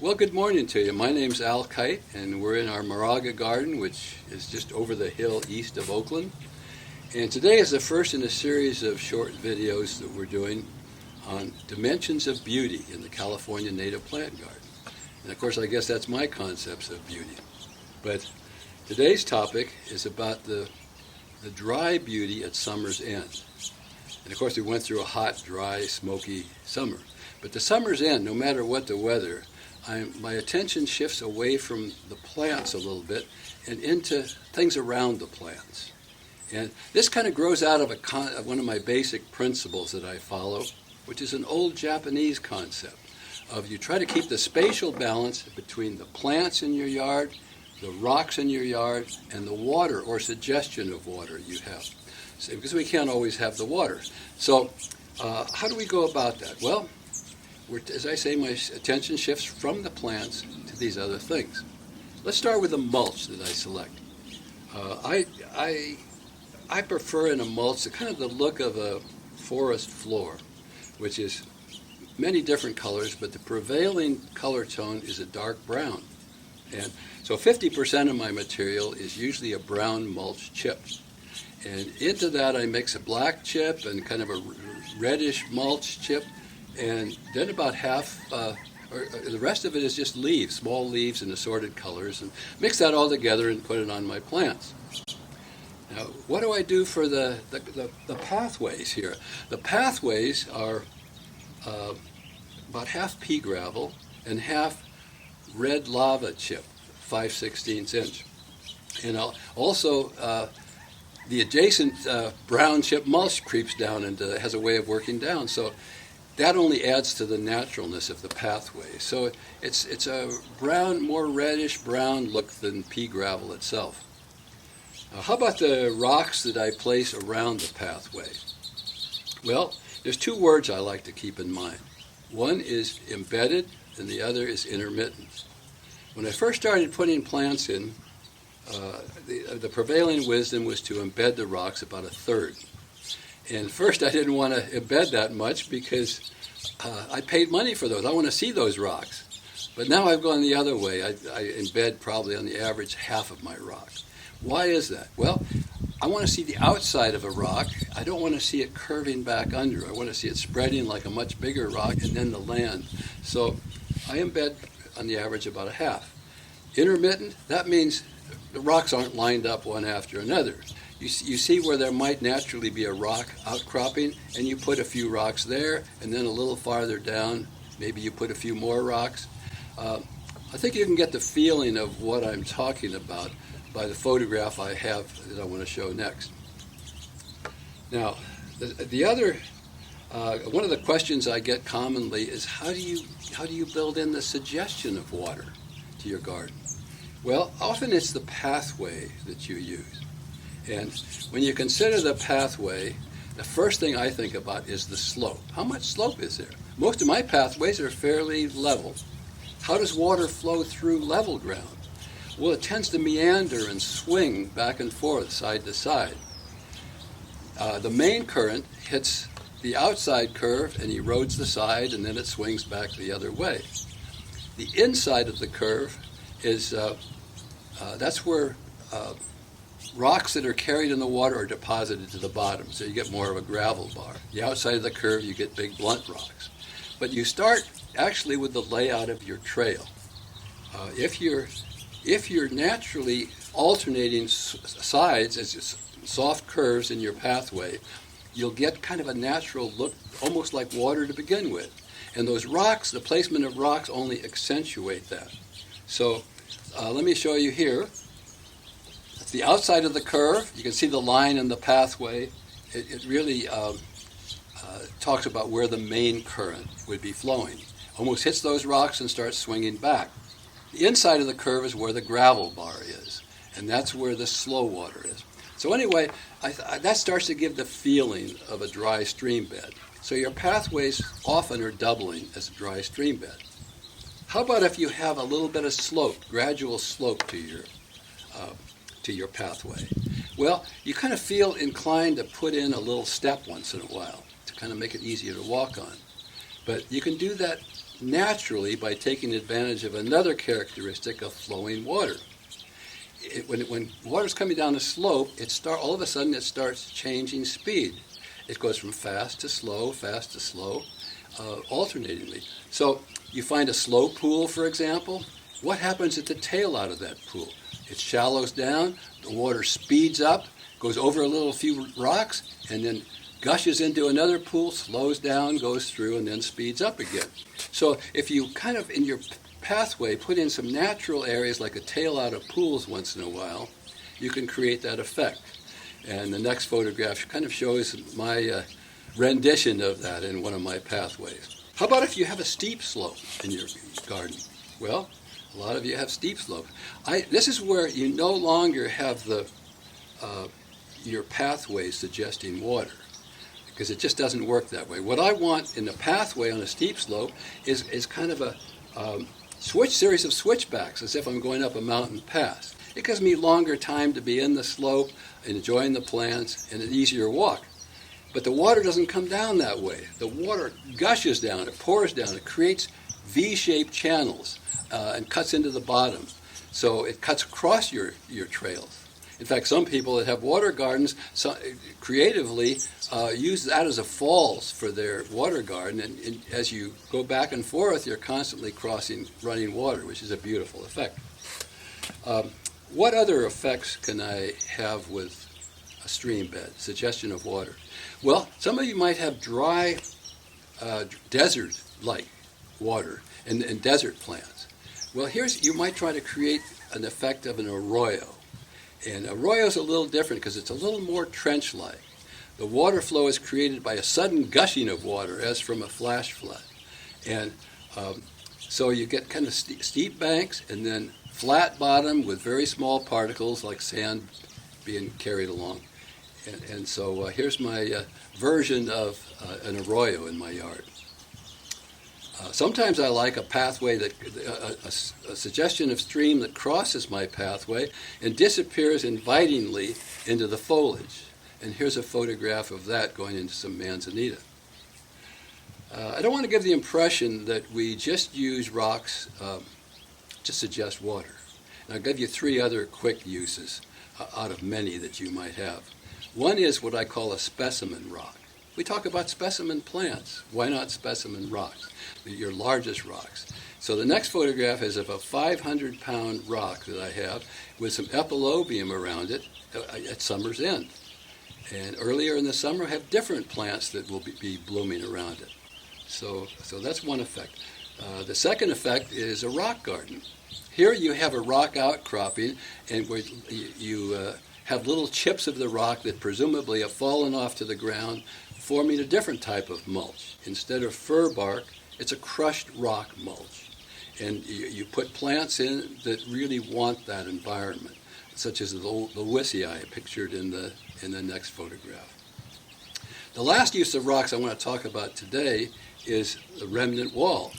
Well, good morning to you. My name's Kyte, and we're in our Moraga garden, which is just over the hill east of Oakland. And today is the first in a series of short videos that we're doing on dimensions of beauty in the California native plant garden. And of course, I guess that's my concepts of beauty. But today's topic is about the dry beauty at summer's end. And of course, we went through a hot, dry, smoky summer. But the summer's end, no matter what the weather, my attention shifts away from the plants a little bit and into things around the plants. And this kind of grows out of one of my basic principles that I follow, which is an old Japanese concept of you try to keep the spatial balance between the plants in your yard, the rocks in your yard, and the water or suggestion of water you have. So, because we can't always have the water. So how do we go about that? Well, as I say, my attention shifts from the plants to these other things. Let's start with the mulch that I select. I prefer in a mulch kind of the look of a forest floor, which is many different colors, but the prevailing color tone is a dark brown. And so 50% of my material is usually a brown mulch chip. And into that I mix a black chip and kind of a reddish mulch chip, and then about half, or the rest of it is just leaves, small leaves in assorted colors, and mix that all together and put it on my plants. Now, what do I do for the pathways here? The pathways are about half pea gravel and half red lava chip, 5/16 inch. And also, the adjacent brown chip mulch creeps down and has a way of working down. So that only adds to the naturalness of the pathway. So it's a brown, more reddish brown look than pea gravel itself. How about the rocks that I place around the pathway? Well, there's two words I like to keep in mind. One is embedded and the other is intermittent. When I first started putting plants in, the prevailing wisdom was to embed the rocks about a third. And first I didn't want to embed that much because I paid money for those. I want to see those rocks. But now I've gone the other way. I embed probably on the average half of my rock. Why is that? Well, I want to see the outside of a rock. I don't want to see it curving back under. I want to see it spreading like a much bigger rock and then the land. So I embed on the average about a half. Intermittent, that means the rocks aren't lined up one after another. You see where there might naturally be a rock outcropping, and you put a few rocks there, and then a little farther down, maybe you put a few more rocks. I think you can get the feeling of what I'm talking about by the photograph I have that I want to show next. Now, the other, one of the questions I get commonly is how do you build in the suggestion of water to your garden? Well, often it's the pathway that you use. And when you consider the pathway, the first thing I think about is the slope. How much slope is there? Most of my pathways are fairly level. How does water flow through level ground? Well, it tends to meander and swing back and forth, side to side. The main current hits the outside curve and erodes the side, and then it swings back the other way. The inside of the curve is, that's where rocks that are carried in the water are deposited to the bottom, so you get more of a gravel bar. The outside of the curve, you get big blunt rocks. But you start actually with the layout of your trail. If you're naturally alternating sides as soft curves in your pathway, you'll get kind of a natural look, almost like water to begin with. And those rocks, the placement of rocks only accentuate that. So let me show you here. That's the outside of the curve. You can see the line in the pathway. It really talks about where the main current would be flowing. Almost hits those rocks and starts swinging back. The inside of the curve is where the gravel bar is, and that's where the slow water is. So anyway, that starts to give the feeling of a dry stream bed. So your pathways often are doubling as a dry stream bed. How about if you have a little bit of slope, gradual slope to your pathway? Well, you kind of feel inclined to put in a little step once in a while to kind of make it easier to walk on. But you can do that naturally by taking advantage of another characteristic of flowing water. When water's coming down a slope, all of a sudden it starts changing speed. It goes from fast to slow, alternatingly. So you find a slow pool, for example. What happens at the tail out of that pool? It shallows down, the water speeds up, goes over a few rocks, and then gushes into another pool, slows down, goes through, and then speeds up again. So if you kind of, in your pathway, put in some natural areas like a tail out of pools once in a while, you can create that effect. And the next photograph kind of shows my rendition of that in one of my pathways. How about if you have a steep slope in your garden? Well, a lot of you have steep slopes. This is where you no longer have your pathway suggesting water, because it just doesn't work that way. What I want in the pathway on a steep slope is kind of a series of switchbacks, as if I'm going up a mountain pass. It gives me longer time to be in the slope, enjoying the plants, and an easier walk. But the water doesn't come down that way. The water gushes down, it pours down, it creates V-shaped channels and cuts into the bottom. So it cuts across your trails. In fact, some people that have water gardens creatively use that as a falls for their water garden, and as you go back and forth, you're constantly crossing running water, which is a beautiful effect. What other effects can I have with a stream bed, suggestion of water? Well, some of you might have dry, desert-like water and desert plants. Well, you might try to create an effect of an arroyo. And arroyo is a little different because it's a little more trench-like. The water flow is created by a sudden gushing of water, as from a flash flood. And so you get kind of steep banks and then flat bottom with very small particles like sand being carried along. And so here's my version of an arroyo in my yard. Sometimes I like a pathway a suggestion of stream that crosses my pathway and disappears invitingly into the foliage. And here's a photograph of that going into some manzanita. I don't want to give the impression that we just use rocks to suggest water. And I'll give you three other quick uses out of many that you might have. One is what I call a specimen rock. We talk about specimen plants. Why not specimen rocks? Your largest rocks. So the next photograph is of a 500-pound rock that I have with some epilobium around it at summer's end. And earlier in the summer, I have different plants that will be blooming around it. So that's one effect. The second effect is a rock garden. Here you have a rock outcropping, and where you have little chips of the rock that presumably have fallen off to the ground, forming a different type of mulch. Instead of fir bark, it's a crushed rock mulch. And you put plants in that really want that environment, such as the Lewisii pictured in the next photograph. The last use of rocks I want to talk about today is the Remnant Wall.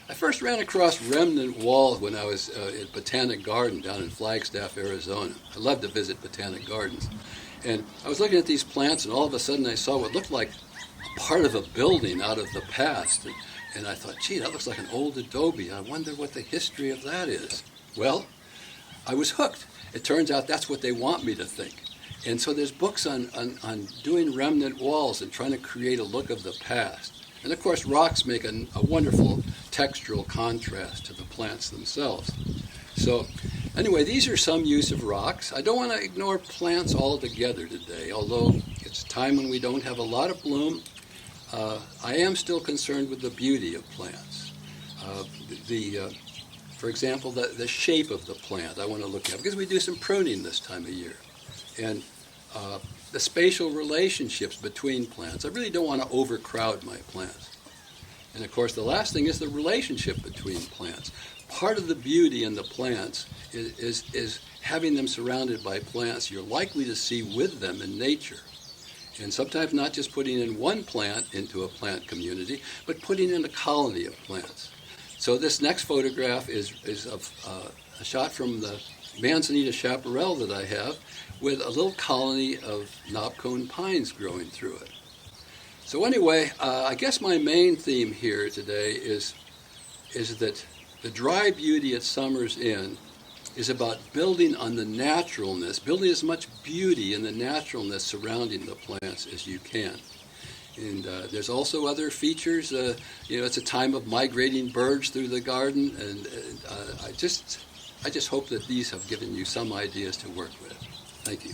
I first ran across Remnant Wall when I was at Botanic Garden down in Flagstaff, Arizona. I love to visit botanic gardens. And I was looking at these plants, and all of a sudden I saw what looked like a part of a building out of the past. And I thought, gee, that looks like an old adobe. I wonder what the history of that is. Well, I was hooked. It turns out that's what they want me to think. And so there's books on doing remnant walls and trying to create a look of the past. And of course, rocks make a wonderful textural contrast to the plants themselves. So anyway, these are some use of rocks. I don't want to ignore plants altogether today, although it's a time when we don't have a lot of bloom. I am still concerned with the beauty of plants. For example, the shape of the plant I want to look at, because we do some pruning this time of year. And the spatial relationships between plants. I really don't want to overcrowd my plants. And of course, the last thing is the relationship between plants. Part of the beauty in the plants is having them surrounded by plants you're likely to see with them in nature. And sometimes not just putting in one plant into a plant community, but putting in a colony of plants. So this next photograph is of a shot from the manzanita chaparral that I have with a little colony of knobcone pines growing through it. So anyway, I guess my main theme here today is is that the dry beauty at summer's end is about building on the naturalness, building as much beauty in the naturalness surrounding the plants as you can. And there's also other features. It's a time of migrating birds through the garden, and I just hope that these have given you some ideas to work with. Thank you.